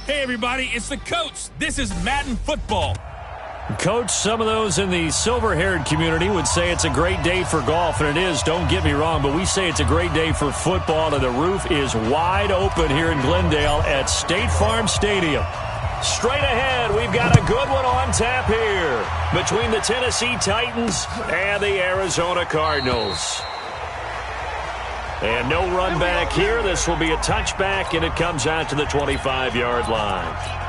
Hey, everybody, it's the coach. This is Madden Football. Coach, some of those in the silver-haired community would say it's a great day for golf, and it is, don't get me wrong, but we say it's a great day for football, and the roof is wide open here in Glendale at State Farm Stadium. Straight ahead, we've got a good one on tap here between the Tennessee Titans and the Arizona Cardinals. And no run back here. This will be a touchback, and it comes out to the 25-yard line.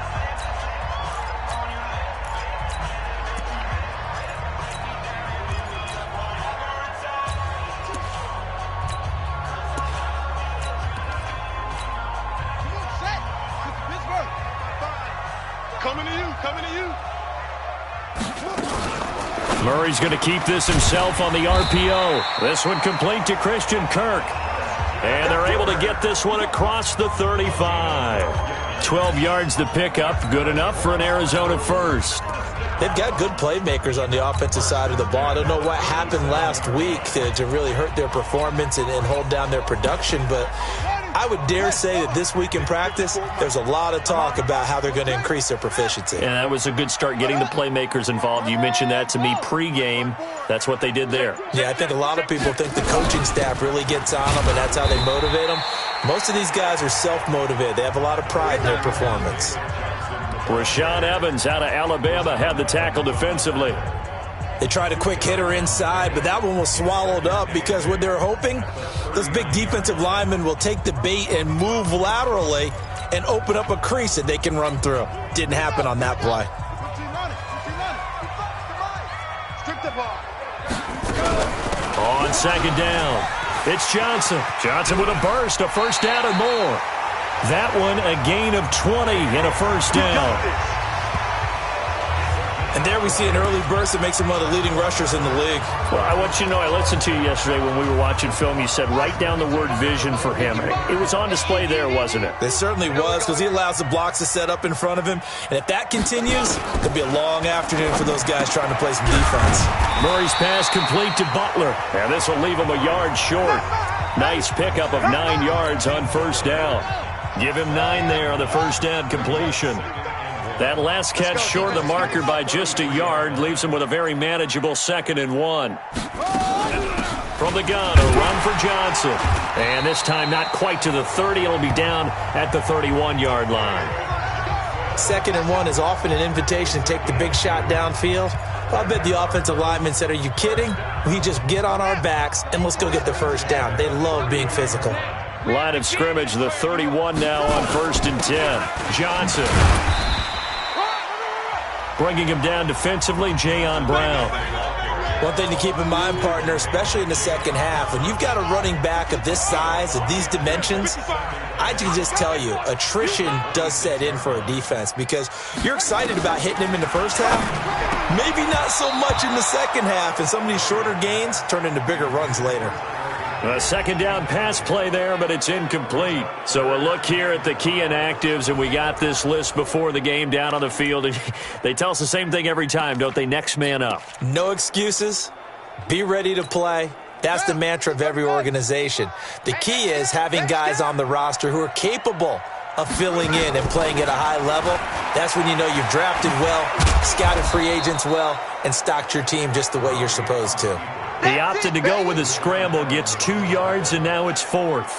Murray's going to keep this himself on the RPO. This one complete to Christian Kirk. And they're able to get this one across the 35. 12 yards to pick up. Good enough for an Arizona first. They've got good playmakers on the offensive side of the ball. I don't know what happened last week to really hurt their performance and hold down their production, but I would dare say that this week in practice, there's a lot of talk about how they're going to increase their proficiency. And that was a good start, getting the playmakers involved. You mentioned that to me pregame. That's what they did there. Yeah, I think a lot of people think the coaching staff really gets on them, and that's how they motivate them. Most of these guys are self-motivated. They have a lot of pride in their performance. Rashaan Evans out of Alabama had the tackle defensively. They tried a quick hitter inside, but that one was swallowed up because what they're hoping, those big defensive linemen will take the bait and move laterally and open up a crease that they can run through. Didn't happen on that play. On second down, it's Johnson. Johnson with a burst, a first down and more. That one a gain of 20 and a first down. And there we see an early burst that makes him one of the leading rushers in the league. Well, I want you to know, I listened to you yesterday when we were watching film. You said write down the word vision for him. It was on display there, wasn't it? It certainly was, because he allows the blocks to set up in front of him. And if that continues, it'll be a long afternoon for those guys trying to play some defense. Murray's pass complete to Butler. And this will leave him a yard short. Nice pickup of 9 yards on first down. Give him 9 there on the first down completion. That last catch short of the marker by just a yard leaves him with a very manageable 2nd and 1. From the gun, a run for Johnson. And this time not quite to the 30. It'll be down at the 31-yard line. 2nd and 1 is often an invitation to take the big shot downfield. I bet the offensive lineman said, are you kidding? We just get on our backs and let's go get the first down. They love being physical. Line of scrimmage, the 31 now on 1st and 10. Johnson. Bringing him down defensively, Jayon Brown. One thing to keep in mind, partner, especially in the second half, when you've got a running back of this size, of these dimensions, I can just tell you, attrition does set in for a defense because you're excited about hitting him in the first half. Maybe not so much in the second half, and some of these shorter gains turn into bigger runs later. A second down pass play there, but it's incomplete. So we'll look here at the key inactives, and we got this list before the game down on the field. And they tell us the same thing every time, don't they? Next man up. No excuses. Be ready to play. That's the mantra of every organization. The key is having guys on the roster who are capable of filling in and playing at a high level. That's when you know you've drafted well, scouted free agents well, and stocked your team just the way you're supposed to. He opted to go with a scramble, gets 2 yards, and now it's 4th.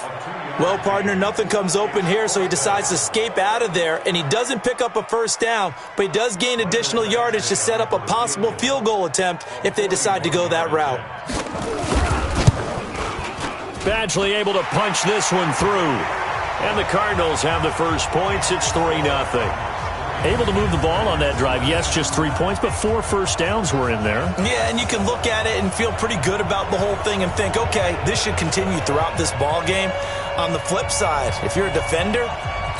Well, partner, nothing comes open here, so he decides to escape out of there, and he doesn't pick up a first down, but he does gain additional yardage to set up a possible field goal attempt if they decide to go that route. Badgley able to punch this one through. And the Cardinals have the first points. It's 3-0. Able to move the ball on that drive. Yes, just 3 points, but 4 first downs were in there. Yeah, and you can look at it and feel pretty good about the whole thing and think, okay, this should continue throughout this ball game. On the flip side, if you're a defender,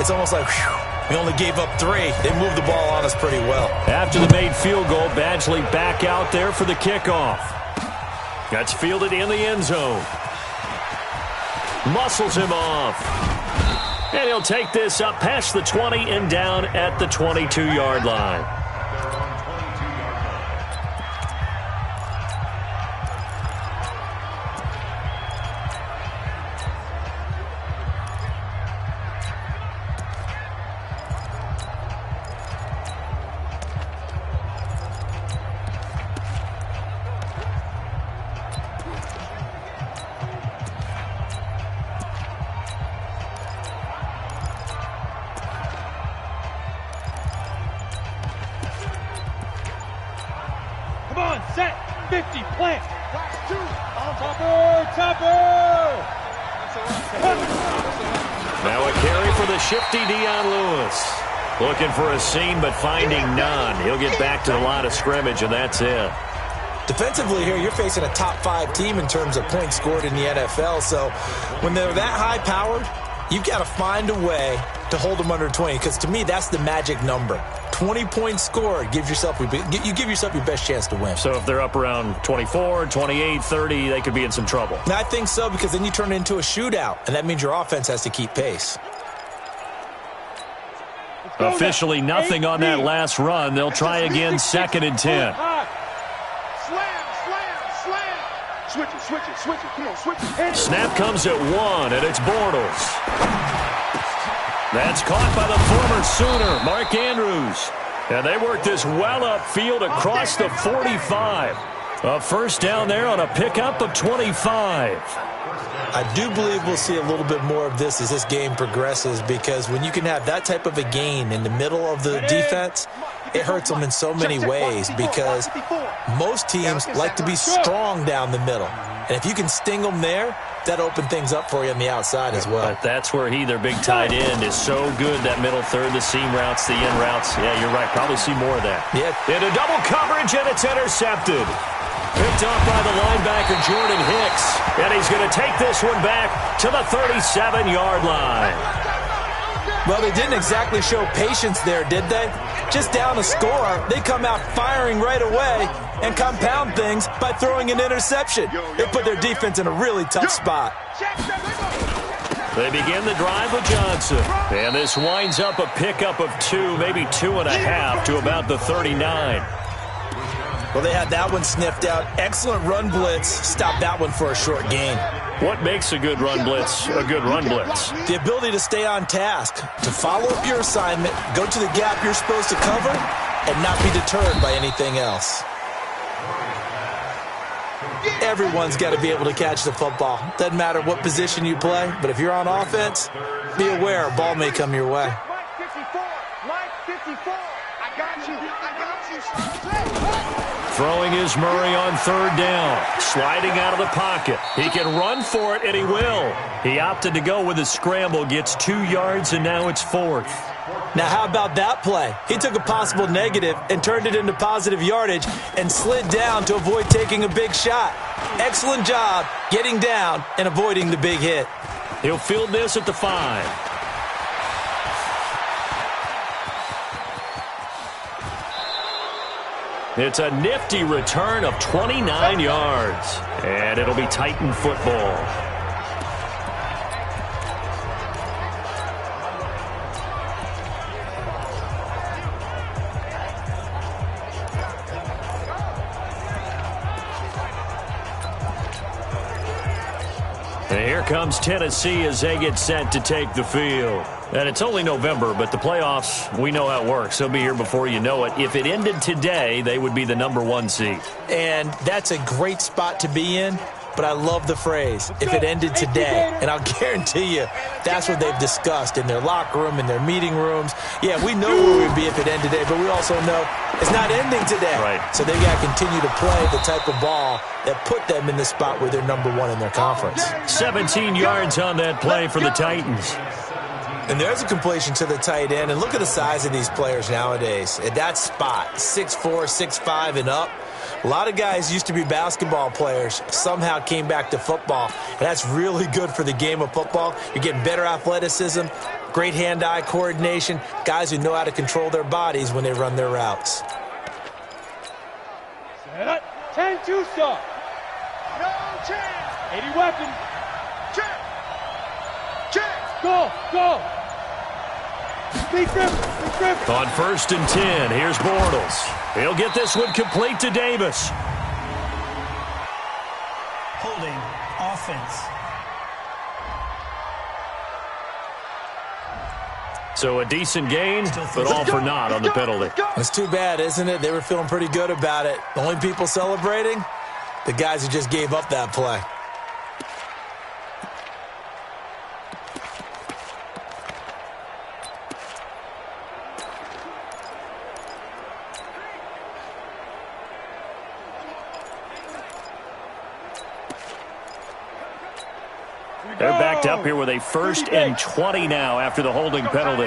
it's almost like, whew, we only gave up 3. They moved the ball on us pretty well. After the made field goal, Badgley back out there for the kickoff. That's fielded in the end zone. Muscles him off. And he'll take this up past the 20 and down at the 22-yard line. set, 50, plant. Topper. Now a carry for the shifty Dion Lewis. Looking for a seam, but finding none. He'll get back to the line of scrimmage, and that's it. Defensively here, you're facing a top-5 team in terms of points scored in the NFL. So when they're that high-powered, you've got to find a way to hold them under 20, because to me, that's the magic number. 20 points scored, you give yourself your best chance to win. So if they're up around 24, 28, 30, they could be in some trouble. And I think so, because then you turn it into a shootout, and that means your offense has to keep pace. Officially nothing on that last run. They'll try again, 2nd and 10. Switch it. Come on, switch it. Snap comes at 1, and it's Bortles. That's caught by the former Sooner, Mark Andrews. And they work this well upfield across the 45. A first down there on a pickup of 25. I do believe we'll see a little bit more of this as this game progresses, because when you can have that type of a gain in the middle of the defense, it hurts them in so many ways, because most teams like to be strong down the middle. And if you can sting them there, that opens things up for you on the outside as well. But that's where their big tight end, is so good, that middle third, the seam routes, the in routes. Yeah, you're right. Probably see more of that. Yeah. Into double coverage, and it's intercepted. Picked off by the linebacker, Jordan Hicks. And he's going to take this one back to the 37-yard line. Well, they didn't exactly show patience there, did they? Just down a score, they come out firing right away and compound things by throwing an interception. They put their defense in a really tough spot. They begin the drive with Johnson. And this winds up a pickup of 2, maybe 2.5 to about the 39. Well, they had that one sniffed out. Excellent run blitz. Stopped that one for a short gain. What makes a good run blitz a good run blitz? The ability to stay on task, to follow up your assignment, go to the gap you're supposed to cover, and not be deterred by anything else. Everyone's got to be able to catch the football. Doesn't matter what position you play, but if you're on offense, be aware a ball may come your way. Throwing is Murray on 3rd down. Sliding out of the pocket. He can run for it, and he will. He opted to go with a scramble, gets 2 yards, and now it's 4th. Now, how about that play? He took a possible negative and turned it into positive yardage and slid down to avoid taking a big shot. Excellent job getting down and avoiding the big hit. He'll field this at the 5. It's a nifty return of 29 yards. And it'll be Titan football. And here comes Tennessee as they get set to take the field. And it's only November, but the playoffs, we know how it works. They'll be here before you know it. If it ended today, they would be the number 1 seed. And that's a great spot to be in, but I love the phrase, if it ended today. And I'll guarantee you, that's what they've discussed in their locker room, in their meeting rooms. Yeah, we know where we'd be if it ended today, but we also know it's not ending today. Right. So they've got to continue to play the type of ball that put them in the spot where they're number 1 in their conference. 17 yards on that play for the Titans. And there's a completion to the tight end. And look at the size of these players nowadays. At that spot, 6'4", 6'5", and up. A lot of guys used to be basketball players, somehow came back to football. And that's really good for the game of football. You're getting better athleticism, great hand-eye coordination, guys who know how to control their bodies when they run their routes. 10-2 stop. No chance. 80 weapon. Check. Go. On 1st and 10, here's Bortles. He'll get this one complete to Davis. Holding offense. So a decent gain, but all for naught on the penalty. It's too bad, isn't it? They were feeling pretty good about it. The only people celebrating, the guys who just gave up that play. They're backed up here with a 1st and 20 now after the holding penalty.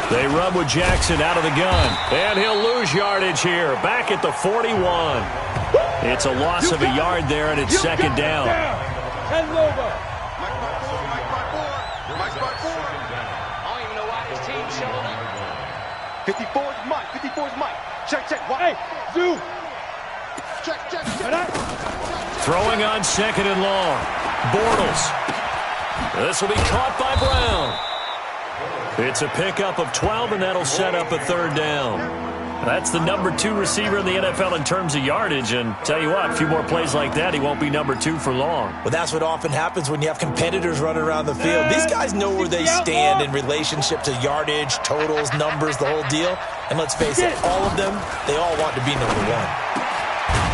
They run with Jackson out of the gun. And he'll lose yardage here. Back at the 41. It's a loss of a yard there, and it's 2nd down. 54 is Mike. 54 is Mike. Check. Hey, Zoo. Check. Throwing on 2nd and long. Bortles. This will be caught by Brown. It's a pickup of 12, and that'll set up a 3rd down. That's the number 2 receiver in the NFL in terms of yardage, and tell you what, a few more plays like that, he won't be number 2 for long. Well, that's what often happens when you have competitors running around the field. These guys know where they stand in relationship to yardage, totals, numbers, the whole deal. And let's face it, all of them, they all want to be number 1.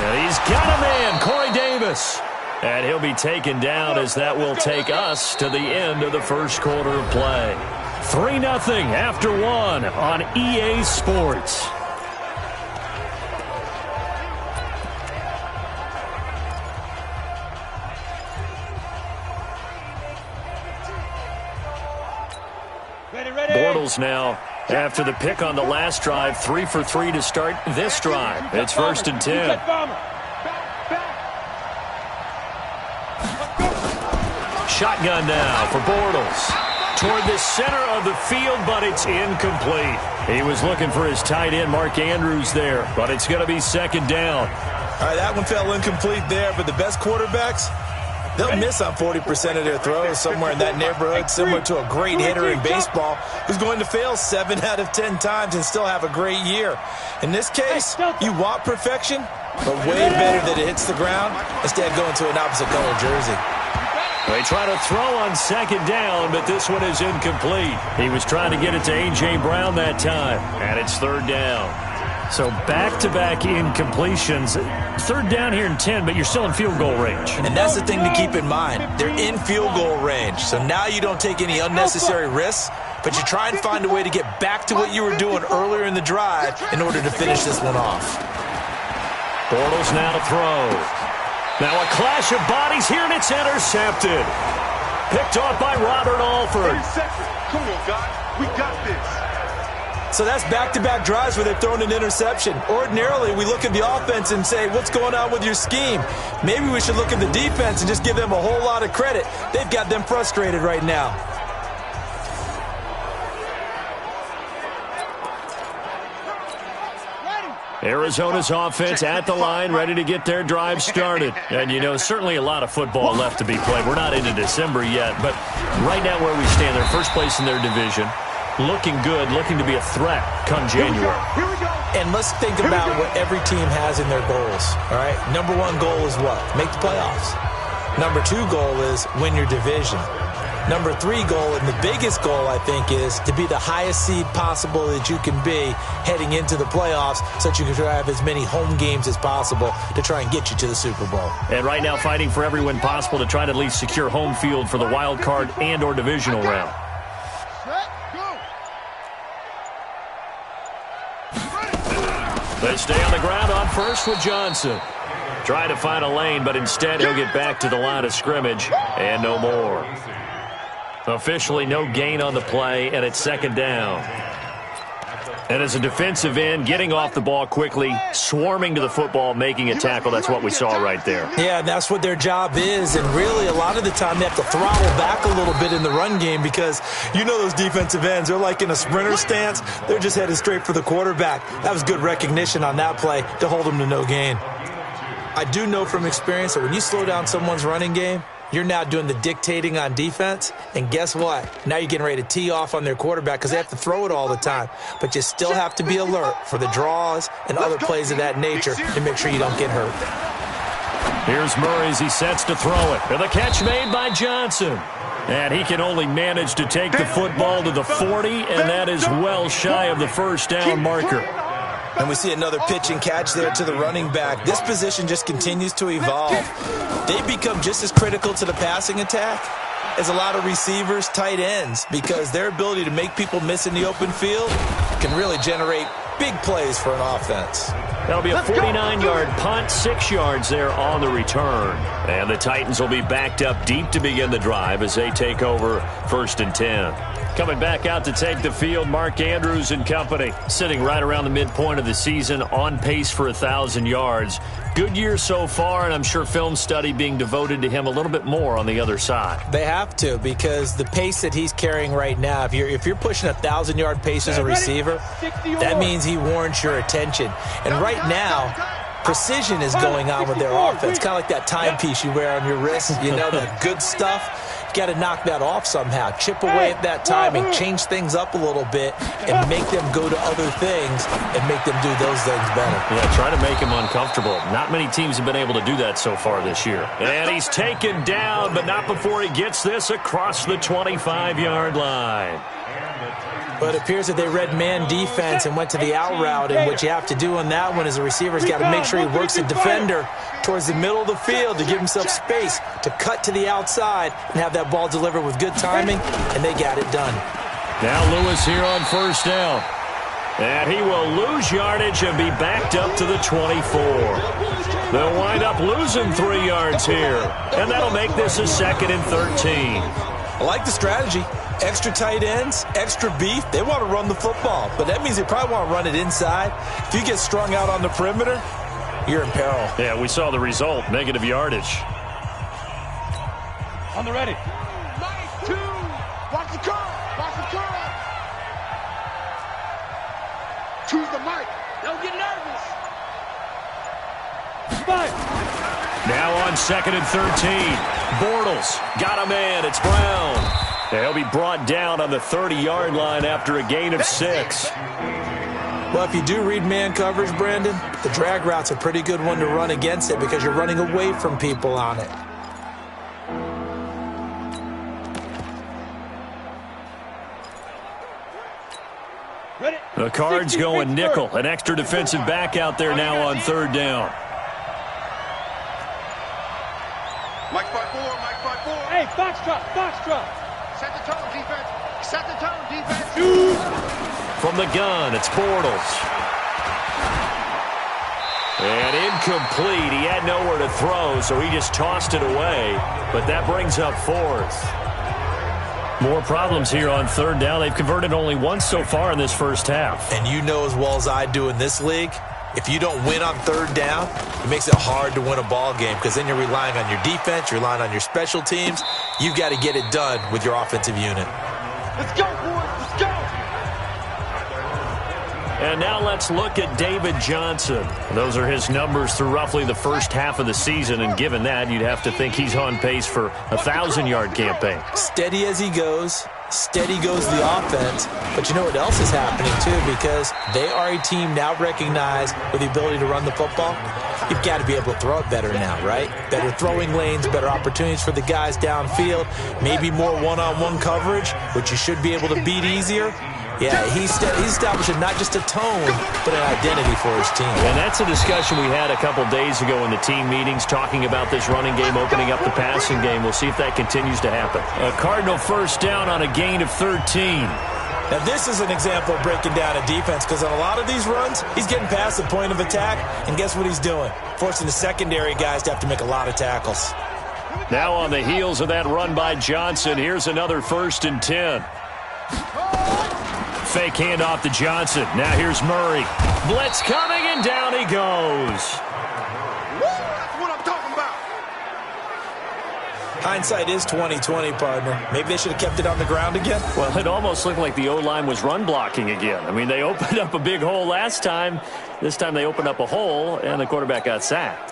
And he's got a man, Corey Davis. And he'll be taken down as that will take us to the end of the first quarter of play. 3-0 after 1 on EA Sports. Bortles now, after the pick on the last drive, 3 for 3 to start this drive. It's 1st and 10. Shotgun now for Bortles. Toward the center of the field, but it's incomplete. He was looking for his tight end, Mark Andrews, there, but it's going to be 2nd down. All right, that one fell incomplete there, but the best quarterbacks, they'll miss on 40% of their throws, somewhere in that neighborhood, similar to a great hitter in baseball who's going to fail 7 out of 10 times and still have a great year. In this case, you want perfection, but way better that it hits the ground instead of going to an opposite color jersey. They try to throw on 2nd down, but this one is incomplete. He was trying to get it to A.J. Brown that time, and it's 3rd down. So back-to-back incompletions. 3rd down here in 10, but you're still in field goal range. And that's the thing to keep in mind. They're in field goal range, so now you don't take any unnecessary risks, but you try and find a way to get back to what you were doing earlier in the drive in order to finish this one off. Bortles now to throw. Now a clash of bodies here, and it's intercepted. Picked off by Robert Alford. 30 seconds. Come on, guys. We got this. So that's back-to-back drives where they've thrown an interception. Ordinarily, we look at the offense and say, what's going on with your scheme? Maybe we should look at the defense and just give them a whole lot of credit. They've got them frustrated right now. Arizona's offense at the line, ready to get their drive started. And, you know, certainly a lot of football left to be played. We're not into December yet, but right now where we stand, they're first place in their division. Looking good, looking to be a threat come January. Here we go. And let's think about what every team has in their goals, all right? Number 1 goal is what? Make the playoffs. Number 2 goal is win your division. Number 3 goal, and the biggest goal, I think, is to be the highest seed possible that you can be heading into the playoffs so that you can have as many home games as possible to try and get you to the Super Bowl. And right now fighting for every win possible to try to at least secure home field for the wild card and or divisional round. They stay on the ground on first with Johnson. Trying to find a lane, but instead he'll get back to the line of scrimmage and no more. Officially no gain on the play, and it's 2nd down. And as a defensive end, getting off the ball quickly, swarming to the football, making a tackle, that's what we saw right there. Yeah, and that's what their job is, and really a lot of the time they have to throttle back a little bit in the run game because you know those defensive ends, they're like in a sprinter stance. They're just headed straight for the quarterback. That was good recognition on that play to hold them to no gain. I do know from experience that when you slow down someone's running game, you're now doing the dictating on defense, and guess what? Now you're getting ready to tee off on their quarterback because they have to throw it all the time. But you still have to be alert for the draws and other plays of that nature to make sure you don't get hurt. Here's Murray as he sets to throw it. And the catch made by Johnson. And he can only manage to take the football to the 40, and that is well shy of the 1st down marker. And we see another pitch and catch there to the running back. This position just continues to evolve. They become just as critical to the passing attack as a lot of receivers, tight ends, because their ability to make people miss in the open field can really generate Big plays for an offense. That'll be a 49-yard punt, 6 yards there on the return. And the Titans will be backed up deep to begin the drive as they take over 1st and 10. Coming back out to take the field, Mark Andrews and company, sitting right around the midpoint of the season, on pace for 1,000 yards. Good year so far, and I'm sure film study being devoted to him a little bit more on the other side. They have to, because the pace that he's carrying right now, if you're pushing 1,000-yard pace as a receiver, that means he warrants your attention. And right now, precision is going on with their offense, kind of like that timepiece you wear on your wrist, that good stuff. Got to knock that off somehow, chip away at that timing, change things up a little bit, and make them go to other things and make them do those things better. Yeah, try to make him uncomfortable. Not many teams have been able to do that so far this year. And he's taken down, but not before he gets this across the 25-yard line. But it appears that they read man defense and went to the out route, and what you have to do on that one is the receiver's got to make sure he works the defender towards the middle of the field to give himself space to cut to the outside and have that ball delivered with good timing, and they got it done. Now Lewis here on 1st down. And he will lose yardage and be backed up to the 24. They'll wind up losing 3 yards here, and that'll make this a 2nd and 13. I like the strategy. Extra tight ends, extra beef. They want to run the football, but that means they probably want to run it inside. If you get strung out on the perimeter, you're in peril. Yeah, we saw the result, negative yardage. On the ready. Nice 2. Watch the curve. Watch the curve. Choose the mic. Don't get nervous. 5. Now on 2nd and 13. Bortles got a man. It's Brown. He'll be brought down on the 30-yard line after a gain of 6. Well, if you do read man coverage, Brandon, the drag route's a pretty good one to run against it because you're running away from people on it. The Cards going nickel. An extra defensive back out there now on 3rd down. Mike 5-4, Mike 5-4. Hey, foxtrot, foxtrot. Set the tone, defense. Set the tone, defense. From the gun, it's Bortles. And incomplete. He had nowhere to throw, so he just tossed it away. But that brings up 4th. More problems here on 3rd down. They've converted only once so far in this first half. And you know as well as I do in this league, if you don't win on 3rd down, it makes it hard to win a ball game because then you're relying on your defense, you're relying on your special teams. You've got to get it done with your offensive unit. Let's go, boys. Let's go. And now let's look at David Johnson. Those are his numbers through roughly the first half of the season, and given that, you'd have to think he's on pace for a 1,000-yard campaign. Steady as he goes. Steady goes the offense. But you know what else is happening, too, because they are a team now recognized with the ability to run the football. You've got to be able to throw it better now, right? Better throwing lanes, better opportunities for the guys downfield, maybe more one-on-one coverage, which you should be able to beat easier. Yeah, he's establishing not just a tone, but an identity for his team. And that's a discussion we had a couple days ago in the team meetings, talking about this running game, opening up the passing game. We'll see if that continues to happen. A Cardinal 1st down on a gain of 13. Now, this is an example of breaking down a defense because on a lot of these runs, he's getting past the point of attack, and guess what he's doing? Forcing the secondary guys to have to make a lot of tackles. Now on the heels of that run by Johnson, here's another 1st and 10. Fake handoff to Johnson. Now here's Murray. Blitz coming, and down he goes. That's what I'm talking about. Hindsight is 20/20, partner. Maybe they should have kept it on the ground again. Well, it almost looked like the O-line was run blocking again. I mean, they opened up a big hole last time. This time they opened up a hole, and the quarterback got sacked.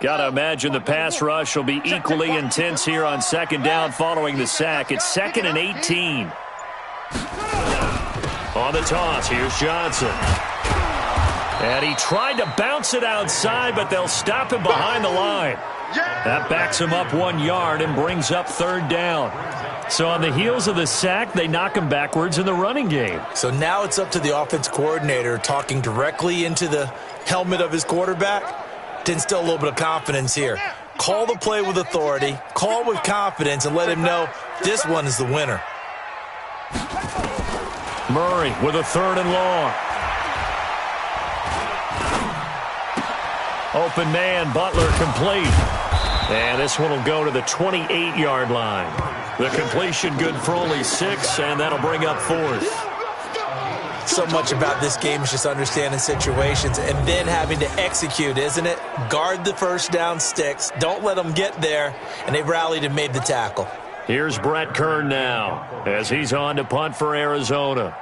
Got to imagine the pass rush will be equally intense here on 2nd down following the sack. It's 2nd and 18. On the toss, here's Johnson. And he tried to bounce it outside, but they'll stop him behind the line. That backs him up 1 yard and brings up 3rd down. So on the heels of the sack, they knock him backwards in the running game. So now it's up to the offense coordinator talking directly into the helmet of his quarterback to instill a little bit of confidence here. Call the play with authority, call with confidence, and let him know this one is the winner. Murray with a 3rd and long. Open man, Butler complete. And this one will go to the 28-yard line. The completion good for only 6, and that'll bring up 4th. So much about this game is just understanding situations and then having to execute, isn't it? Guard the first down sticks. Don't let them get there. And they rallied and made the tackle. Here's Brett Kern now as he's on to punt for Arizona.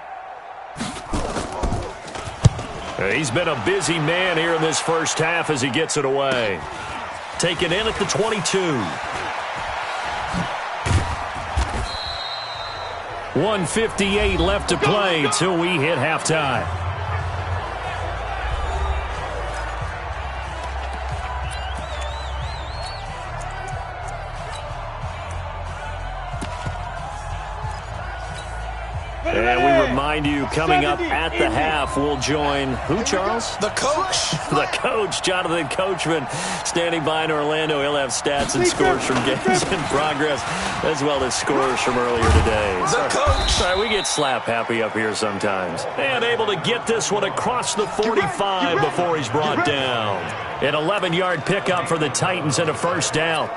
He's been a busy man here in this first half as he gets it away. Taken in at the 22. 1:58 left to play till we hit halftime. And we remind you, coming up at the half, we'll join who, Charles? The coach. The coach, Jonathan Coachman, standing by in Orlando. He'll have stats and scores from games in progress, as well as scores from earlier today. The coach. Sorry, we get slap happy up here sometimes. And able to get this one across the 45 before he's brought down. An 11-yard pickup for the Titans and a first down.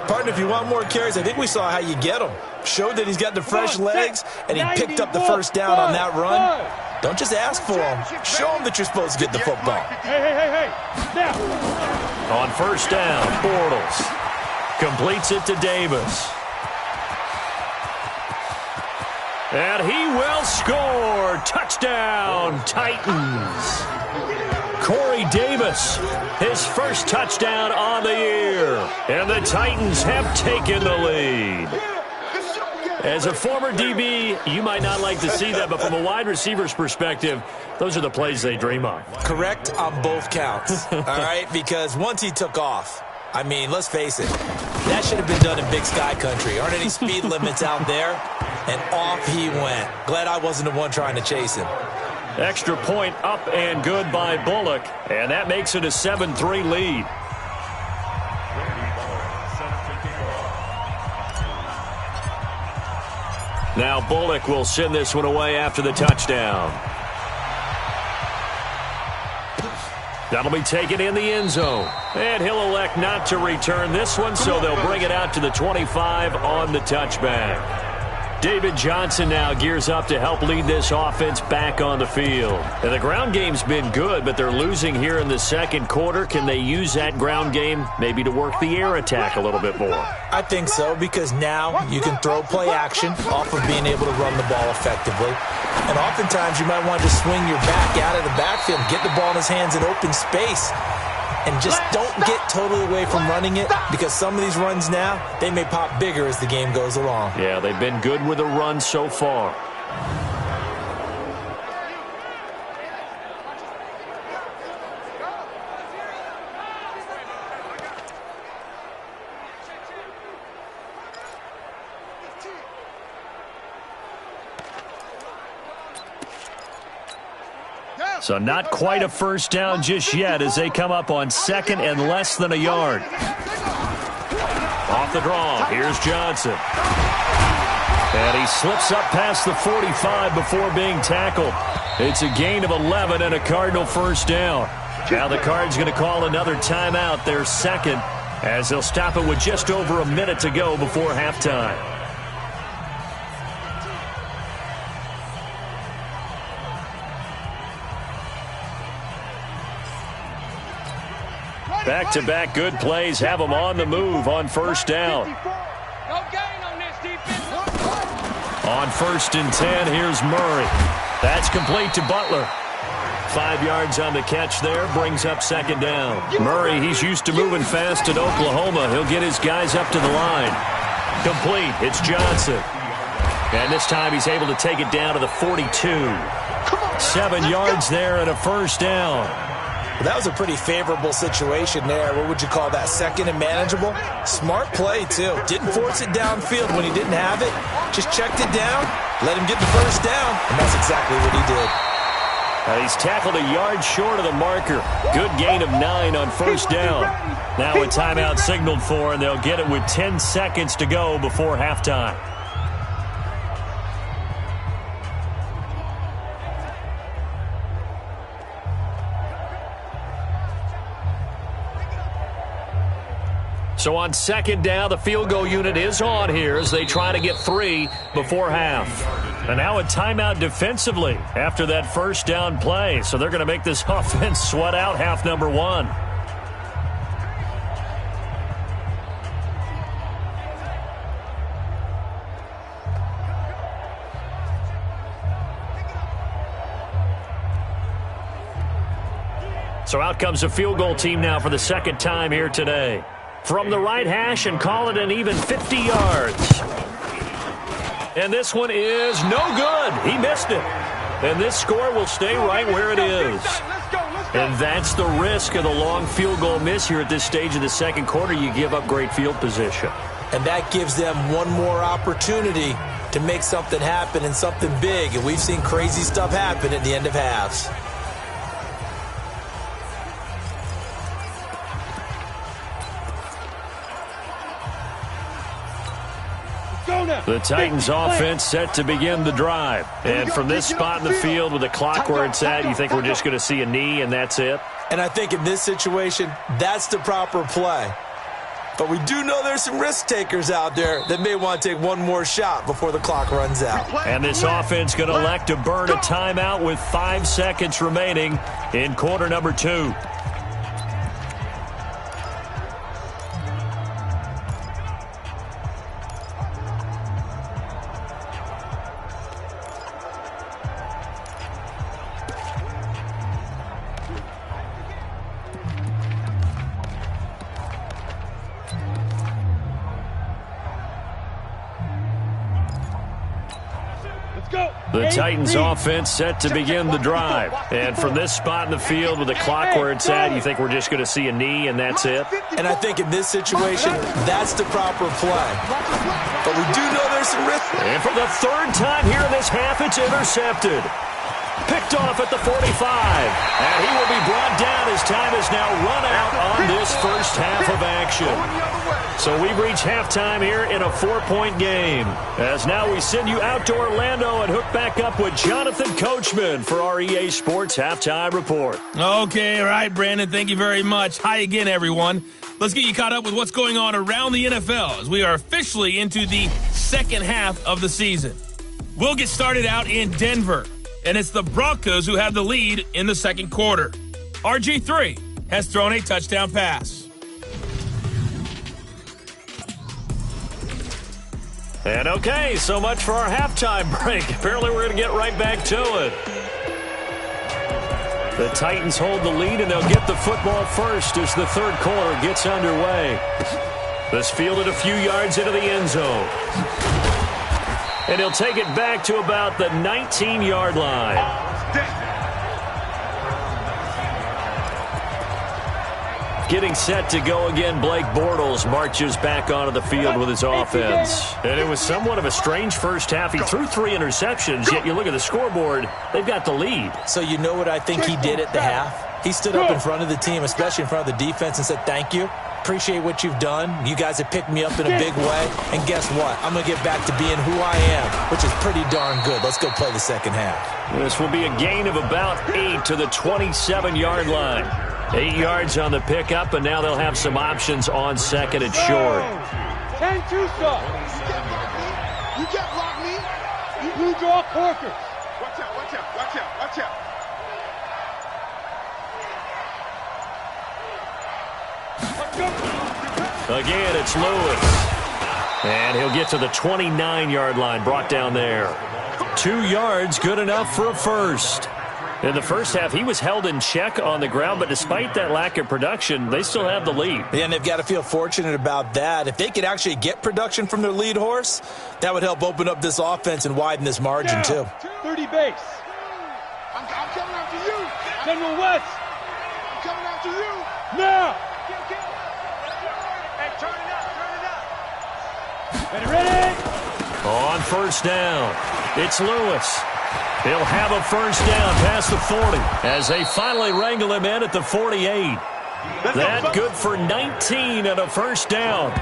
Partner, if you want more carries, I think we saw how you get them. Showed that he's got the fresh legs, and he picked up the first down on that run. Don't just ask for them. Show them that you're supposed to get the football. Hey. Now. On first down, Bortles completes it to Davis. And he will score. Touchdown, Titans. Corey Davis, his first touchdown on the year. And the Titans have taken the lead. As a former DB, you might not like to see that, but from a wide receiver's perspective, those are the plays they dream of. Correct on both counts, all right? Because once he took off, I mean, let's face it, that should have been done in Big Sky Country. Aren't any speed limits out there? And off he went. Glad I wasn't the one trying to chase him. Extra point up and good by Bullock, and that makes it a 7-3 lead. Now Bullock will send this one away after the touchdown. That'll be taken in the end zone. And he'll elect not to return this one, so they'll bring it out to the 25 on the touchback. David Johnson now gears up to help lead this offense back on the field. And the ground game's been good, but they're losing here in the second quarter. Can they use that ground game maybe to work the air attack a little bit more? I think so, because now you can throw play action off of being able to run the ball effectively. And oftentimes you might want to swing your back out of the backfield, get the ball in his hands in open space. And just don't get totally away from running it, because some of these runs now, they may pop bigger as the game goes along. Yeah, they've been good with a run so far. So not quite a first down just yet as they come up on second and less than a yard. Off the draw, here's Johnson. And he slips up past the 45 before being tackled. It's a gain of 11 and a Cardinal first down. Now the Cards going to call another timeout, their second, as they'll stop it with just over a minute to go before halftime. Back-to-back good plays have them on the move on first down. On first and 10, here's Murray. That's complete to Butler. 5 yards on the catch there, brings up second down. Murray, he's used to moving fast at Oklahoma. He'll get his guys up to the line. Complete, it's Johnson. And this time he's able to take it down to the 42. 7 yards there and a first down. Well, that was a pretty favorable situation there. What would you call that? Second and manageable? Smart play, too. Didn't force it downfield when he didn't have it. Just checked it down, let him get the first down, and that's exactly what he did. And he's tackled a yard short of the marker. Good gain of 9 on first down. Now a timeout signaled for, and they'll get it with 10 seconds to go before halftime. So on second down, the field goal unit is on here as they try to get 3 before half. And now a timeout defensively after that first down play. So they're going to make this offense sweat out half number 1. So out comes the field goal team now for the second time here today. From the right hash and call it an even 50 yards. And this one is no good. He missed it. And this score will stay right where it is. And that's the risk of the long field goal miss here at this stage of the second quarter. You give up great field position. And that gives them one more opportunity to make something happen and something big. And we've seen crazy stuff happen at the end of halves. The Titans offense set to begin the drive. And from this spot in the field with the clock where it's at, you think we're just going to see a knee and that's it? And I think in this situation, that's the proper play. But we do know there's some risk takers out there that may want to take one more shot before the clock runs out. And this offense going to elect to burn a timeout with 5 seconds remaining in quarter number 2. The Titans offense set to begin the drive. And from this spot in the field with the clock where it's at, you think we're just going to see a knee and that's it? And I think in this situation, that's the proper play. But we do know there's some risk. And for the third time here in this half, it's intercepted. Picked off at the 45. And he will be brought down as time is now run out on this first half of action. So we've reached halftime here in a 4-point game. As now we send you out to Orlando and hook back up with Jonathan Coachman for our EA Sports Halftime Report. Okay, all right, Brandon. Thank you very much. Hi again, everyone. Let's get you caught up with what's going on around the NFL as we are officially into the second half of the season. We'll get started out in Denver, and it's the Broncos who have the lead in the second quarter. RG3 has thrown a touchdown pass. And okay, so much for our halftime break. Apparently we're going to get right back to it. The Titans hold the lead, and they'll get the football first as the third quarter gets underway. This fielded a few yards into the end zone. And he'll take it back to about the 19-yard line. Getting set to go again, Blake Bortles marches back onto the field with his offense. And it was somewhat of a strange first half. He threw 3 interceptions, yet you look at the scoreboard, they've got the lead. So you know what I think he did at the half? He stood up in front of the team, especially in front of the defense, and said, thank you. Appreciate what you've done. You guys have picked me up in a big way. And guess what? I'm going to get back to being who I am, which is pretty darn good. Let's go play the second half. This will be a gain of about 8 to the 27-yard line. 8 yards on the pickup, and now they'll have some options on second and short. 10-2 stop. You can't block me. You blue draw corkers. Watch out, watch out, watch out, watch out. Again, it's Lewis. And he'll get to the 29-yard line, brought down there. 2 yards, good enough for a first. In the first half, he was held in check on the ground, but despite that lack of production, they still have the lead. Yeah, and they've got to feel fortunate about that. If they could actually get production from their lead horse, that would help open up this offense and widen this margin, too. 30 base. I'm coming after you. General West. I'm coming after you. Now. Hey, turn it up, turn it up. Ready? On first down, it's Lewis. He'll have a first down past the 40 as they finally wrangle him in at the 48. That good for 19 and a first down.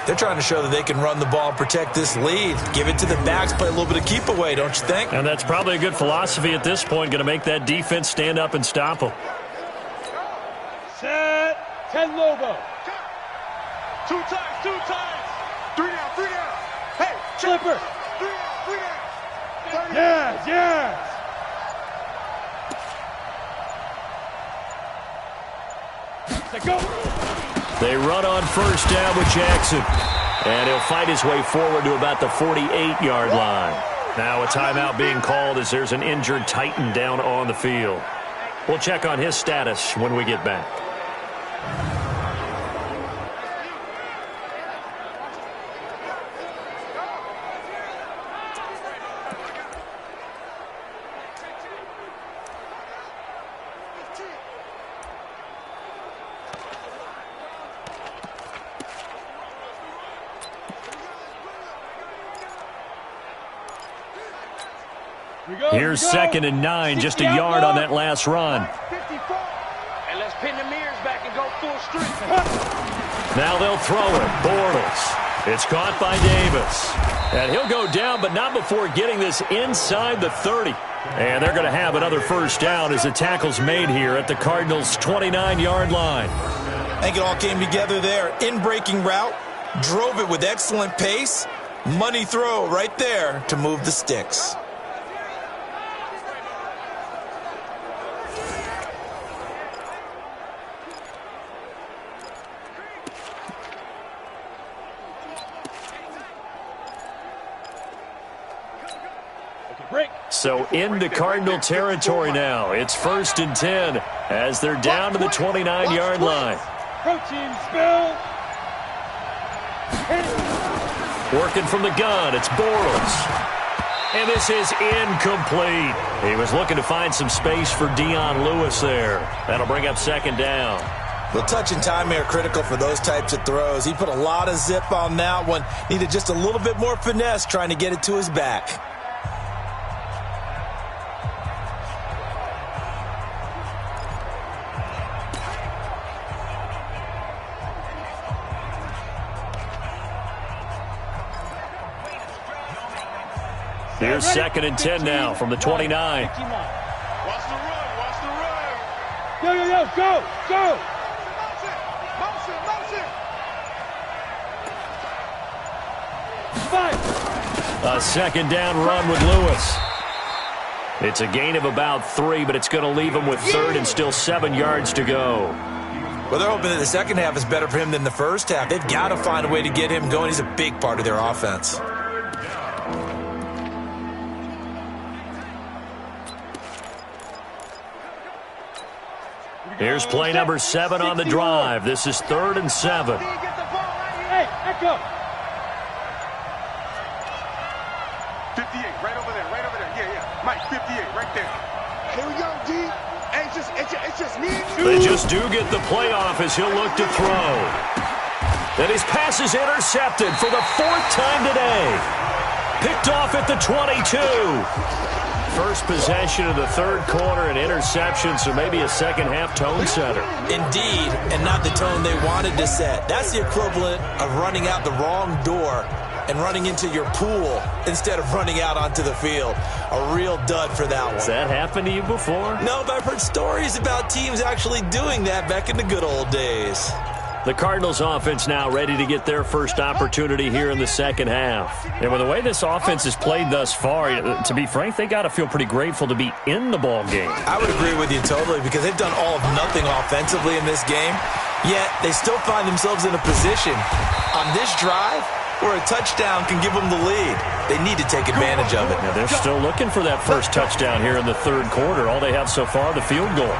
They're trying to show that they can run the ball and protect this lead. Give it to the backs, play a little bit of keep away, don't you think? And that's probably a good philosophy at this point, going to make that defense stand up and stop them. Set. 10 Lobo. Two times. Three down. Hey, Flipper. Three down. Yes. Let's go. They run on first down with Jackson. And he'll fight his way forward to about the 48-yard line. Now a timeout being called as there's an injured Titan down on the field. We'll check on his status when we get back. Here's 2nd and 9, just a yard on that last run. And let's pin the mirrors back and go full strength. Now they'll throw it. Bortles. It's caught by Davis. And he'll go down, but not before getting this inside the 30. And they're going to have another first down as the tackle's made here at the Cardinals' 29-yard line. I think it all came together there. In-breaking route, drove it with excellent pace. Money throw right there to move the sticks. So into Cardinal territory now. It's 1st and 10 as they're down to the 29-yard line. Protein spill. Working from the gun, it's Bortles. And this is incomplete. He was looking to find some space for Dion Lewis there. That'll bring up 2nd down. Well, touch and timing are critical for those types of throws. He put a lot of zip on that one. Needed just a little bit more finesse trying to get it to his back. Here's 2nd and 10 now from the 29. Watch the run. Go. Motion. 5. A 2nd down run with Lewis. It's a gain of about 3, but it's going to leave him with 3rd and still 7 yards to go. Well, they're hoping that the second half is better for him than the first half. They've got to find a way to get him going. He's a big part of their offense. Here's play number 7 on the drive. This is 3rd and 7. Hey, Echo. 58, right over there. Yeah. Mike, 58, right there. Here we go, D. It's just me and you. They just do get the playoff as he'll look to throw. And his pass is intercepted for the 4th time today. Picked off at the 22. First possession of the 3rd quarter, an interception, so maybe a second-half tone setter. Indeed, and not the tone they wanted to set. That's the equivalent of running out the wrong door and running into your pool instead of running out onto the field. A real dud for that one. Has that happened to you before? No, but I've heard stories about teams actually doing that back in the good old days. The Cardinals offense now ready to get their first opportunity here in the second half. And with the way this offense has played thus far, to be frank, they got to feel pretty grateful to be in the ball game. I would agree with you totally because they've done all of nothing offensively in this game, yet they still find themselves in a position on this drive where a touchdown can give them the lead. They need to take advantage of it. Now they're still looking for that first touchdown here in the 3rd quarter. All they have so far, the field goal.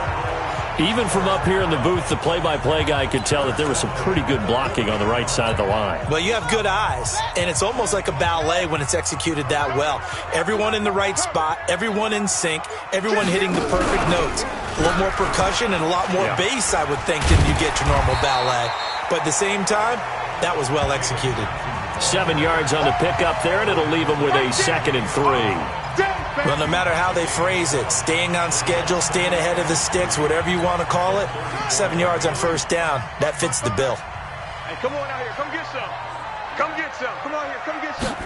Even from up here in the booth, the play-by-play guy could tell that there was some pretty good blocking on the right side of the line. Well, you have good eyes, and it's almost like a ballet when it's executed that well. Everyone in the right spot, everyone in sync, everyone hitting the perfect notes. A little more percussion and a lot more bass, I would think, than you get your normal ballet. But at the same time, that was well executed. 7 yards on the pickup there, and it'll leave him with a 2nd and 3. Well, no matter how they phrase it, staying on schedule, staying ahead of the sticks, whatever you want to call it, 7 yards on first down, that fits the bill. Hey, come on out here. Come get some. Come get some. Come on here. Come get some.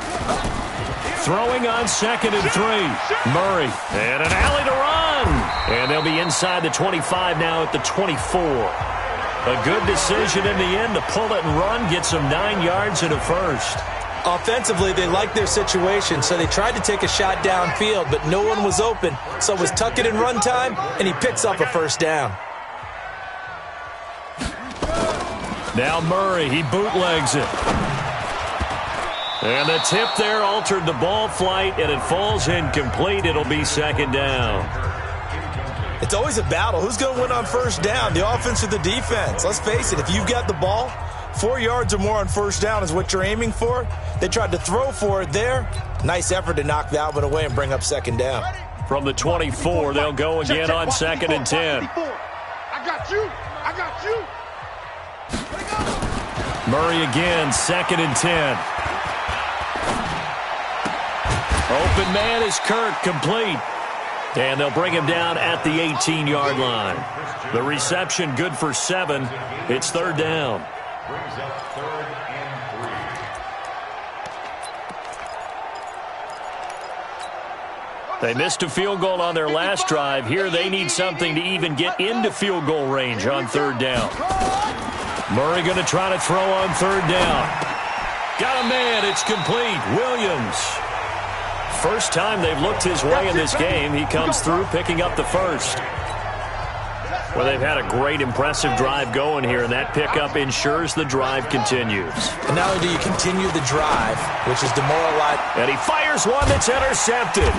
Throwing on 2nd and 3. Murray. And an alley to run. And they'll be inside the 25 now at the 24. A good decision in the end to pull it and run, get some 9 yards and a first. Offensively, they liked their situation, so they tried to take a shot downfield, but no one was open. So it was tuck it and run time, and he picks up a first down. Now Murray, he bootlegs it. And the tip there altered the ball flight, and it falls incomplete. It'll be 2nd down. It's always a battle. Who's going to win on first down, the offense or the defense? Let's face it, if you've got the ball, 4 yards or more on first down is what you're aiming for. They tried to throw for it there. Nice effort to knock that one away and bring up 2nd down. From the 24, they'll go again on 2nd and 10. I got you. I got you. Murray again, 2nd and 10. Open man is Kirk, complete. And they'll bring him down at the 18-yard line. The reception good for 7. It's 3rd down. They missed a field goal on their last drive. Here they need something to even get into field goal range on 3rd down. Murray going to try to throw on 3rd down. Got a man. It's complete. Williams. First time they've looked his way in this game. He comes through picking up the first. Well, they've had a great, impressive drive going here, and that pickup ensures the drive continues. And not only do you continue the drive, which is demoralizing. And he fires one that's intercepted.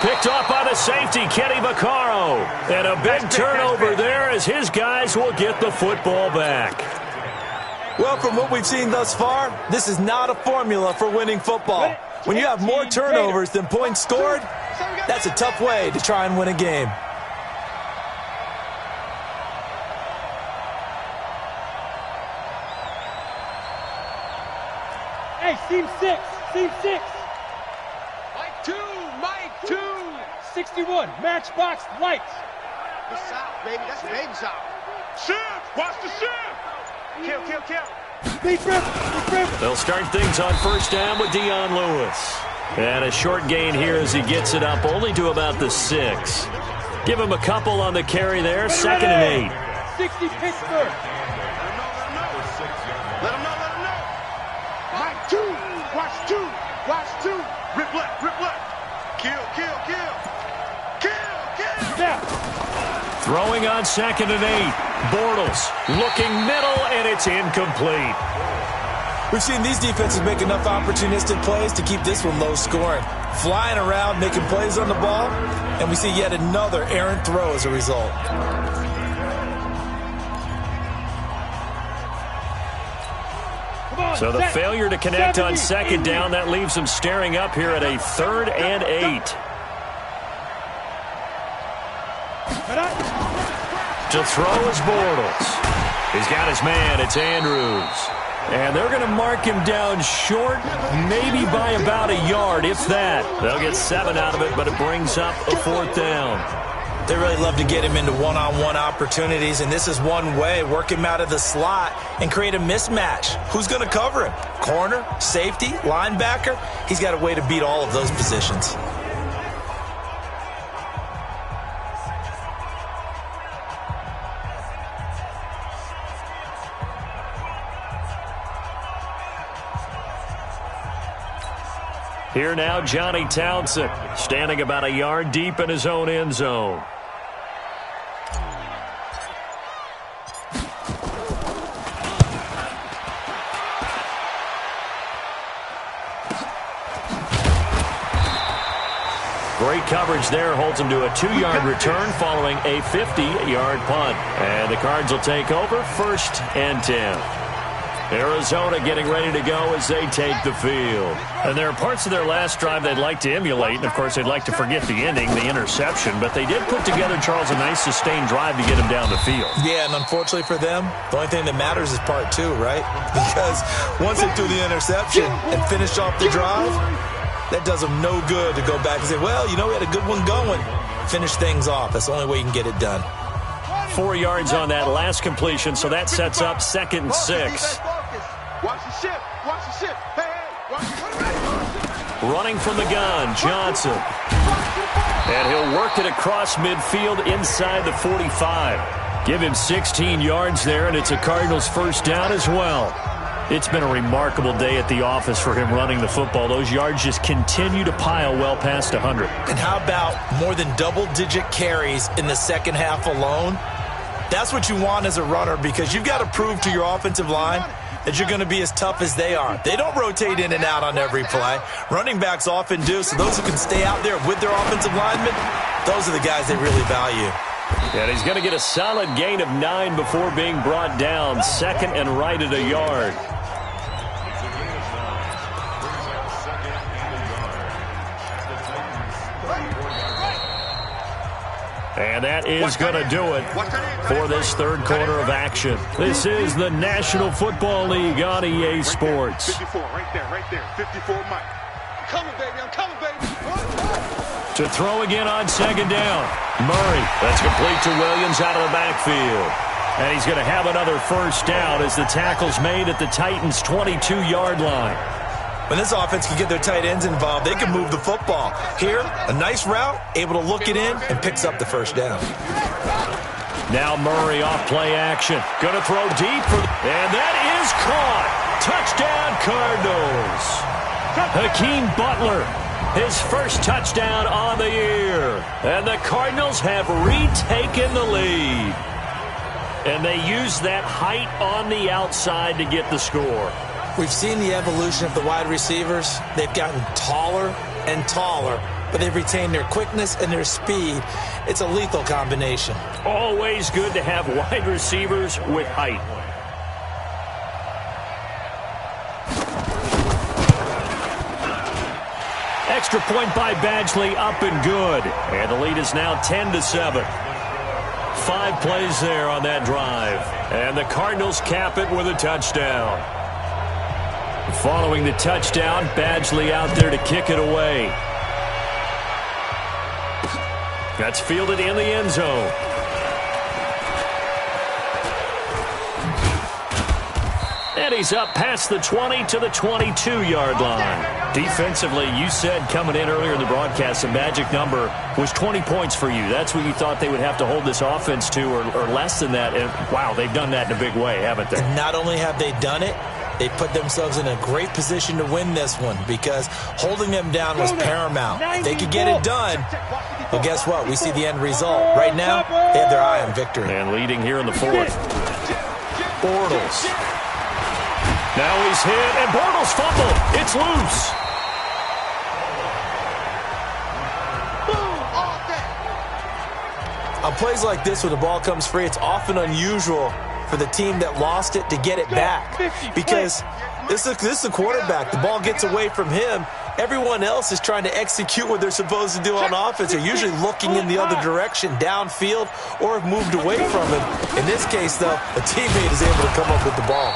Picked off by the safety, Kenny Vaccaro. And a big turnover there as his guys will get the football back. Well, from what we've seen thus far, this is not a formula for winning football. When you have more turnovers than points scored, that's a tough way to try and win a game. Hey, seam 6. Seam 6. Mike 2. 61. Matchbox lights. The South, baby. That's baby South. Shift. Watch the shift. Kill. They'll start things on first down with Dion Lewis. And a short gain here as he gets it up only to about the 6. Give him a couple on the carry there. 2nd and 8. 60 Pittsburgh. Let him know. Mike 2. Watch 2. Rip left. Kill. Snap. Throwing on 2nd and 8. Bortles looking middle, and it's incomplete. We've seen these defenses make enough opportunistic plays to keep this one low scoring. Flying around, making plays on the ball, and we see yet another errant throw as a result. So the failure to connect on 2nd down, that leaves them staring up here at a 3rd and 8. To throw is Bortles. He's got his man. It's Andrews. And they're going to mark him down short, maybe by about a yard, if that. They'll get 7 out of it, but it brings up a 4th down. They really love to get him into one-on-one opportunities, and this is one way. Work him out of the slot and create a mismatch. Who's going to cover him? Corner, safety, linebacker? He's got a way to beat all of those positions. Here now, Johnny Townsend, standing about a yard deep in his own end zone. Great coverage there, holds him to a 2-yard return following a 50-yard punt. And the Cards will take over 1st and 10. Arizona getting ready to go as they take the field. And there are parts of their last drive they'd like to emulate. And, of course, they'd like to forget the ending, the interception. But they did put together, Charles, a nice sustained drive to get him down the field. Yeah, and unfortunately for them, the only thing that matters is part 2, right? Because once they threw the interception and finished off the drive, that does them no good to go back and say, well, you know, we had a good one going. Finish things off. That's the only way you can get it done. 4 yards on that last completion, so that sets up 2nd and 6. Watch the ship. Watch the ship. Hey, watch the Running from the gun, Johnson. And he'll work it across midfield inside the 45. Give him 16 yards there, and it's a Cardinals first down as well. It's been a remarkable day at the office for him running the football. Those yards just continue to pile well past 100. And how about more than double-digit carries in the second half alone? That's what you want as a runner, because you've got to prove to your offensive line that you're going to be as tough as they are. They don't rotate in and out on every play. Running backs often do, so those who can stay out there with their offensive linemen, those are the guys they really value. And he's going to get a solid gain of 9 before being brought down. 2nd and right at a yard. And that is going to do it for this third quarter of action. This is the National Football League on EA Sports. 54, right there. 54, Mike. I'm coming, baby. I'm coming, baby. To throw again on 2nd down. Murray, that's complete to Williams out of the backfield. And he's going to have another first down as the tackle's made at the Titans' 22-yard line. When this offense can get their tight ends involved, they can move the football. Here, a nice route, able to look it in, and picks up the first down. Now Murray off play action. Going to throw deep. And that is caught. Touchdown, Cardinals. Hakeem Butler, his first touchdown on the year. And the Cardinals have retaken the lead. And they use that height on the outside to get the score. We've seen the evolution of the wide receivers. They've gotten taller and taller, but they've retained their quickness and their speed. It's a lethal combination. Always good to have wide receivers with height. Extra point by Badgley, up and good. And the lead is now 10-7. 5 plays there on that drive. And the Cardinals cap it with a touchdown. Following the touchdown, Badgley out there to kick it away. That's fielded in the end zone. And he's up past the 20 to the 22-yard line. Defensively, you said coming in earlier in the broadcast, the magic number was 20 points for you. That's what you thought they would have to hold this offense to, or less than that. And wow, they've done that in a big way, haven't they? And not only have they done it, they put themselves in a great position to win this one, because holding them down was paramount. If they could get it done, well, guess what? We see the end result. Right now, they have their eye on victory. And leading here in the 4th. Bortles. Now he's hit, and Bortles fumble. It's loose. On plays like this, when the ball comes free, it's often unusual for the team that lost it to get it back, because this is the quarterback. The ball gets away from him. Everyone else is trying to execute what they're supposed to do on offense. They're usually looking in the other direction, downfield, or have moved away from him. In this case, though, a teammate is able to come up with the ball.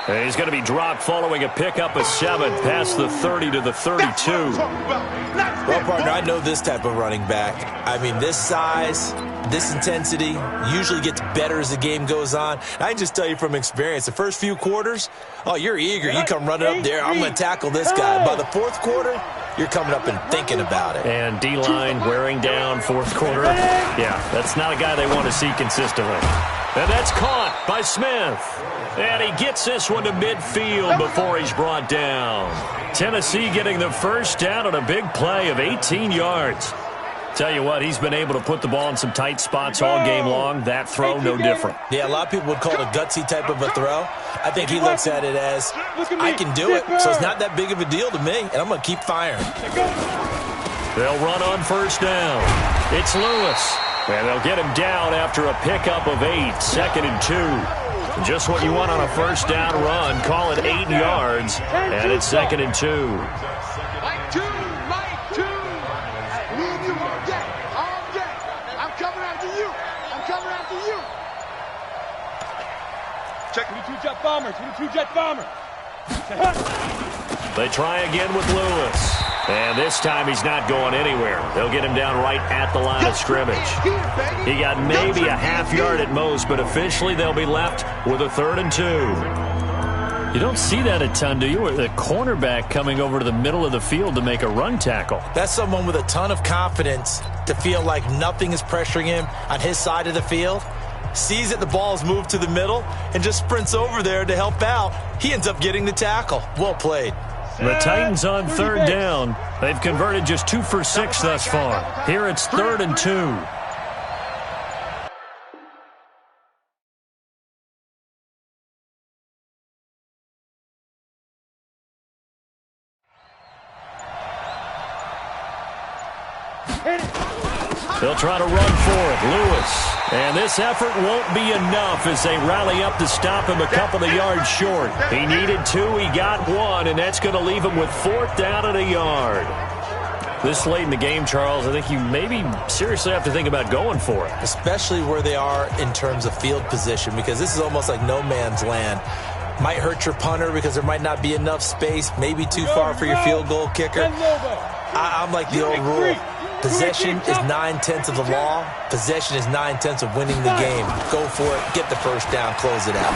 And he's going to be dropped following a pickup of 7 past the 30 to the 32. Well, partner, I know this type of running back. I mean, this size, this intensity usually gets better as the game goes on. I can just tell you from experience, the first few quarters, oh, you're eager. You come running up there, I'm going to tackle this guy. By the 4th quarter, you're coming up and thinking about it. And D-line wearing down 4th quarter. Yeah, that's not a guy they want to see consistently. And that's caught by Smith. And he gets this one to midfield before he's brought down. Tennessee getting the first down on a big play of 18 yards. Tell you what, he's been able to put the ball in some tight spots all game long. That throw, no different. Yeah, a lot of people would call it a gutsy type of a throw. I think he looks at it as, I can do it, so it's not that big of a deal to me, and I'm going to keep firing. They'll run on first down. It's Lewis. And they'll get him down after a pickup of 8, 2nd and 2. Just what you want on a first down run. Call it 8 yards, and it's 2nd and 2. Mike 2, Mike 2. Me and you all day, all day. I'm coming after you. I'm coming after you. Check 22 jet bomber, 22 jet bomber. They try again with Lewis. And this time he's not going anywhere. They'll get him down right at the line of scrimmage. He got maybe a half yard at most, but officially they'll be left with a 3rd and 2. You don't see that a ton, do you? The cornerback coming over to the middle of the field to make a run tackle. That's someone with a ton of confidence to feel like nothing is pressuring him on his side of the field. Sees that the ball is moved to the middle and just sprints over there to help out. He ends up getting the tackle. Well played. The Titans on 3rd down. They've converted just 2 for 6 thus far. Here it's 3rd and 2. They'll try to run for it. Lewis. And this effort won't be enough as they rally up to stop him a couple of yards short. He needed 2. He got 1, and that's going to leave him with 4th down and a yard. This late in the game, Charles, I think you maybe seriously have to think about going for it. Especially where they are in terms of field position, because this is almost like no man's land. Might hurt your punter because there might not be enough space, maybe too far for your field goal kicker. I'm like the old rule. Possession is 9/10 of the law. Possession is 9/10 of winning the game. Go for it. Get the first down. Close it out.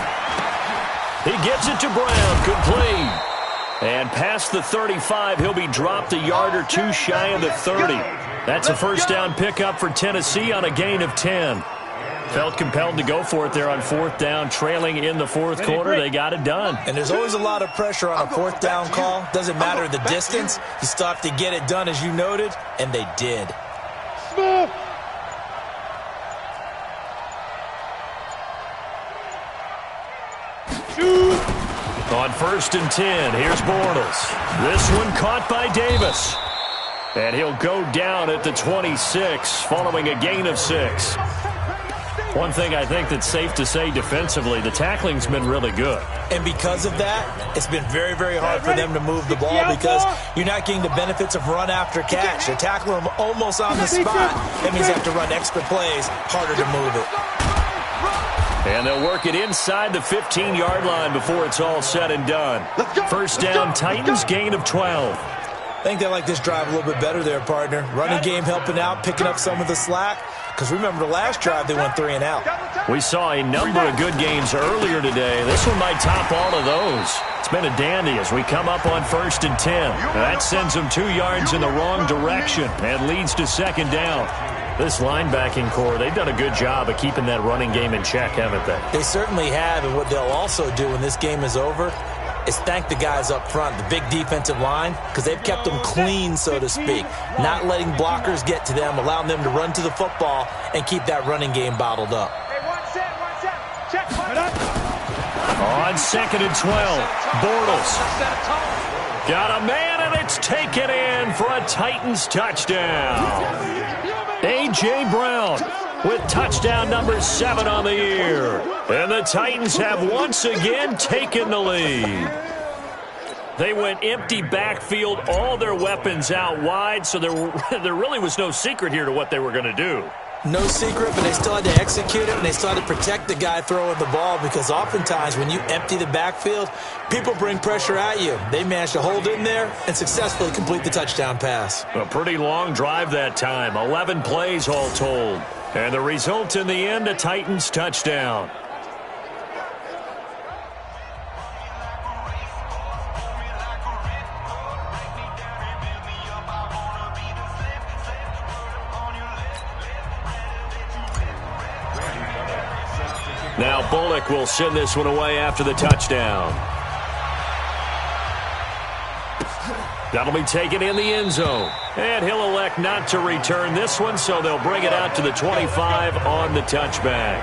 He gets it to Brown. Complete. And past the 35, he'll be dropped a yard or 2 shy of the 30. That's a first down pickup for Tennessee on a gain of 10. Felt compelled to go for it there on 4th down, trailing in the 4th quarter. They got it done. And there's always a lot of pressure on a 4th down call. Doesn't matter the distance. You still have to get it done, as you noted, and they did. On 1st and 10, here's Bortles. This one caught by Davis. And he'll go down at the 26 following a gain of 6. One thing I think that's safe to say defensively, the tackling's been really good. And because of that, it's been very, very hard for them to move the ball because you're not getting the benefits of run after catch. They're tackling them almost on the spot. That means they have to run extra plays, harder to move it. And they'll work it inside the 15-yard line before it's all said and done. First down, Titans, gain of 12. I think they like this drive a little bit better there, partner. Running game helping out, picking up some of the slack. Because remember, the last drive, they went 3 and out. We saw a number of good games earlier today. This one might top all of those. It's been a dandy as we come up on 1st and 10. That sends them 2 yards in the wrong direction and leads to 2nd down. This linebacking core, they've done a good job of keeping that running game in check, haven't they? They certainly have, and what they'll also do when this game is over is thank the guys up front, the big defensive line, because they've kept them clean, so to speak. Not letting blockers get to them, allowing them to run to the football and keep that running game bottled up. On 2nd and 12, Bortles. Got a man, and it's taken in for a Titans touchdown. A.J. Brown with touchdown number 7 on the year. And the Titans have once again taken the lead. They went empty backfield, all their weapons out wide, so there really was no secret here to what they were going to do. No secret, but they still had to execute it, and they still had to protect the guy throwing the ball because oftentimes when you empty the backfield, people bring pressure at you. They managed to hold in there and successfully complete the touchdown pass. A pretty long drive that time, 11 plays all told. And the result in the end, a Titans touchdown. Now Bullock will send this one away after the touchdown. That'll be taken in the end zone. And he'll elect not to return this one, so they'll bring it out to the 25 on the touchback.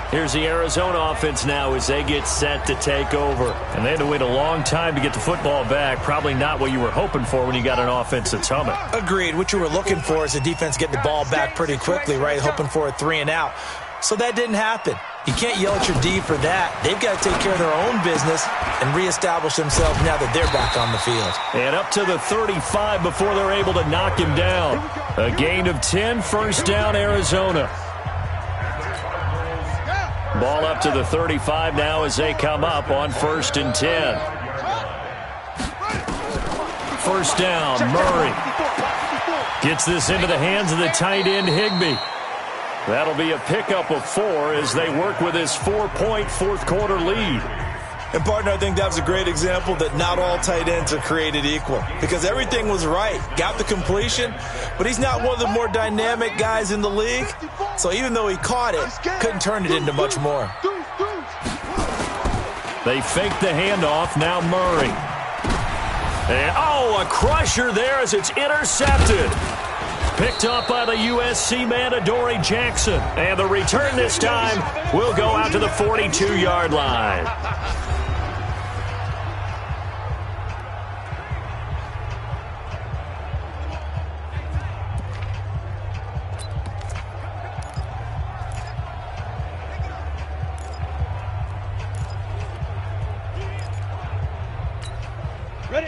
Here's the Arizona offense now as they get set to take over. And they had to wait a long time to get the football back. Probably not what you were hoping for when you got an offense that's humming. Agreed. What you were looking for is the defense getting the ball back pretty quickly, right? Hoping for a 3 and out. So that didn't happen. You can't yell at your D for that. They've got to take care of their own business and reestablish themselves now that they're back on the field. And up to the 35 before they're able to knock him down. A gain of 10, first down, Arizona. Ball up to the 35 now as they come up on 1st and 10. first down. Murray gets this into the hands of the tight end, Higbee. That'll be a pickup of 4 as they work with his 4-point fourth-quarter lead. And, partner, I think that was a great example that not all tight ends are created equal because everything was right. Got the completion, but he's not one of the more dynamic guys in the league. So even though he caught it, couldn't turn it into much more. They fake the handoff. Now Murray. And, a crusher there as it's intercepted. Picked up by the USC man, Adoree Jackson. And the return this time will go out to the 42-yard line.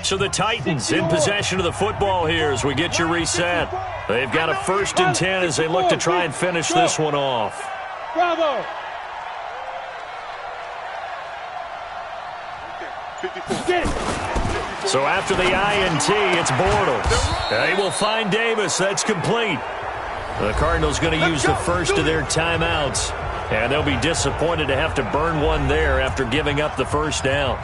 So the Titans in possession of the football here as we get you reset. They've got a 1st and 10 as they look to try and finish this one off. Bravo. So after the INT, it's Bortles. They will find Davis. That's complete. The Cardinals going to use the first of their timeouts, and they'll be disappointed to have to burn one there after giving up the first down.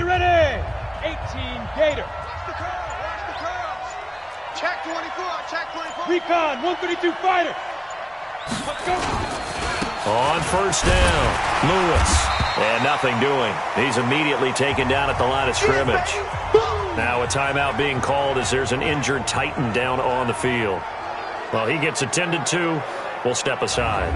Ready. 18 Gator. Watch the curls. Check 24. Check 24. Recon 132 fighter. Let's go. On first down, Lewis. And nothing doing. He's immediately taken down at the line of scrimmage. Now a timeout being called as there's an injured Titan down on the field. Well, he gets attended to. We'll step aside.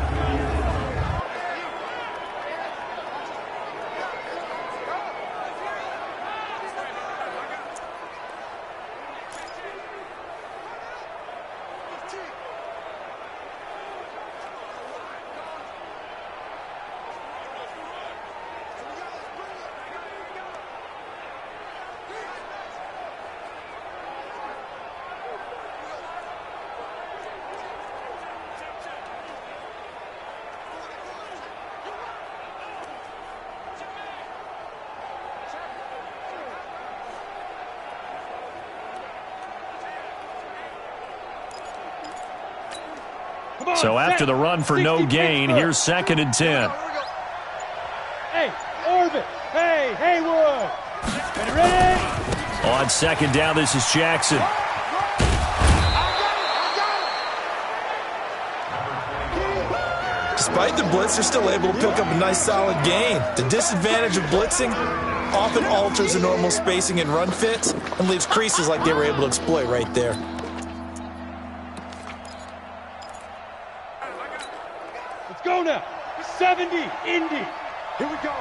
So after the run for no gain, here's 2nd and 10. Hey, Orbit. Hey, Haywood. Ready? On 2nd down, this is Jackson. Despite the blitz, they're still able to pick up a nice solid gain. The disadvantage of blitzing often alters the normal spacing and run fits and leaves creases like they were able to exploit right there. Let's go now. 70, Indy. Here we go.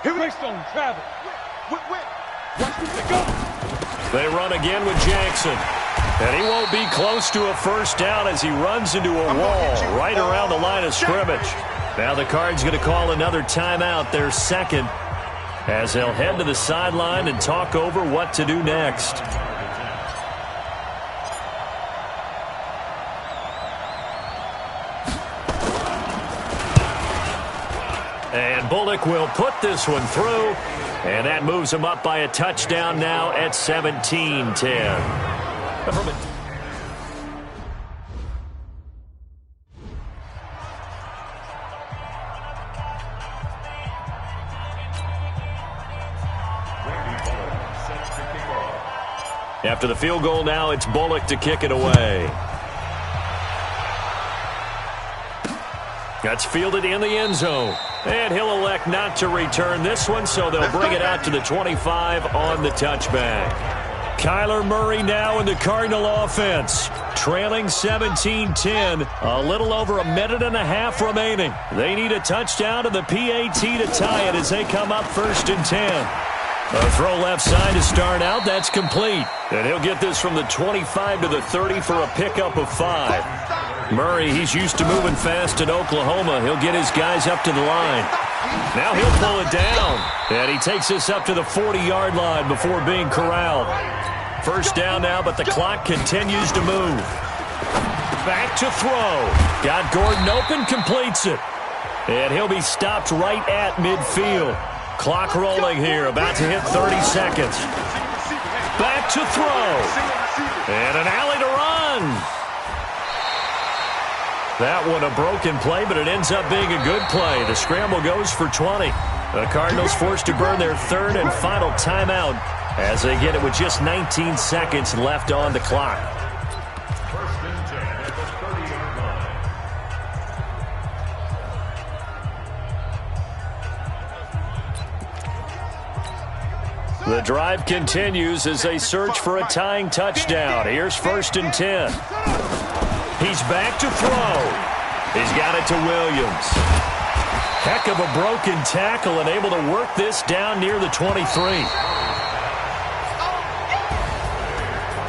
Greystone, travel. Watch me go. They run again with Jackson. And he won't be close to a first down as he runs into a wall right around the line of scrimmage. Now the Cards going to call another timeout, their 2nd, as they'll head to the sideline and talk over what to do next. And Bullock will put this one through, and that moves him up by a touchdown now at 17-10. After the field goal now, it's Bullock to kick it away. That's fielded in the end zone. And he'll elect not to return this one, so they'll bring it out to the 25 on the touchback. Kyler Murray now in the Cardinal offense, trailing 17-10, a little over a minute and a half remaining. They need a touchdown to the PAT to tie it as they come up 1st and 10. A throw left side to start out. That's complete. And he'll get this from the 25 to the 30 for a pickup of 5. Murray, he's used to moving fast in Oklahoma. He'll get his guys up to the line. Now he'll pull it down. And he takes this up to the 40-yard line before being corralled. First down now, but the clock continues to move. Back to throw. Got Gordon open, completes it. And he'll be stopped right at midfield. Clock rolling here, about to hit 30 seconds. Back to throw. And an alley to run. That one a broken play, but it ends up being a good play. The scramble goes for 20. The Cardinals forced to burn their third and final timeout as they get it with just 19 seconds left on the clock. The drive continues as they search for a tying touchdown. Here's 1st and 10. He's back to throw. He's got it to Williams. Heck of a broken tackle and able to work this down near the 23.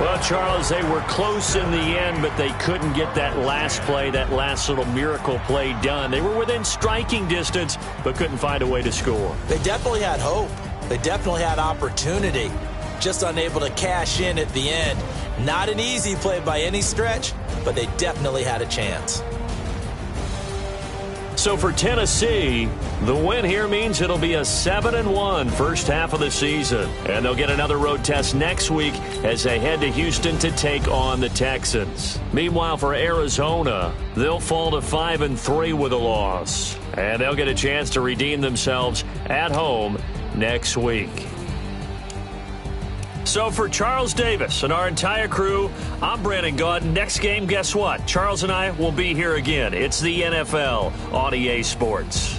Well, Charles, they were close in the end, but they couldn't get that last play, that last little miracle play done. They were within striking distance, but couldn't find a way to score. They definitely had hope. They definitely had opportunity, just unable to cash in at the end. Not an easy play by any stretch, but they definitely had a chance. So for Tennessee, the win here means it'll be a 7-1 first half of the season. And they'll get another road test next week as they head to Houston to take on the Texans. Meanwhile, for Arizona, they'll fall to 5-3 with a loss. And they'll get a chance to redeem themselves at home next week. So for Charles Davis and our entire crew, I'm Brandon Gaud. Next game, guess what? Charles and I will be here again. It's the NFL on EA Sports.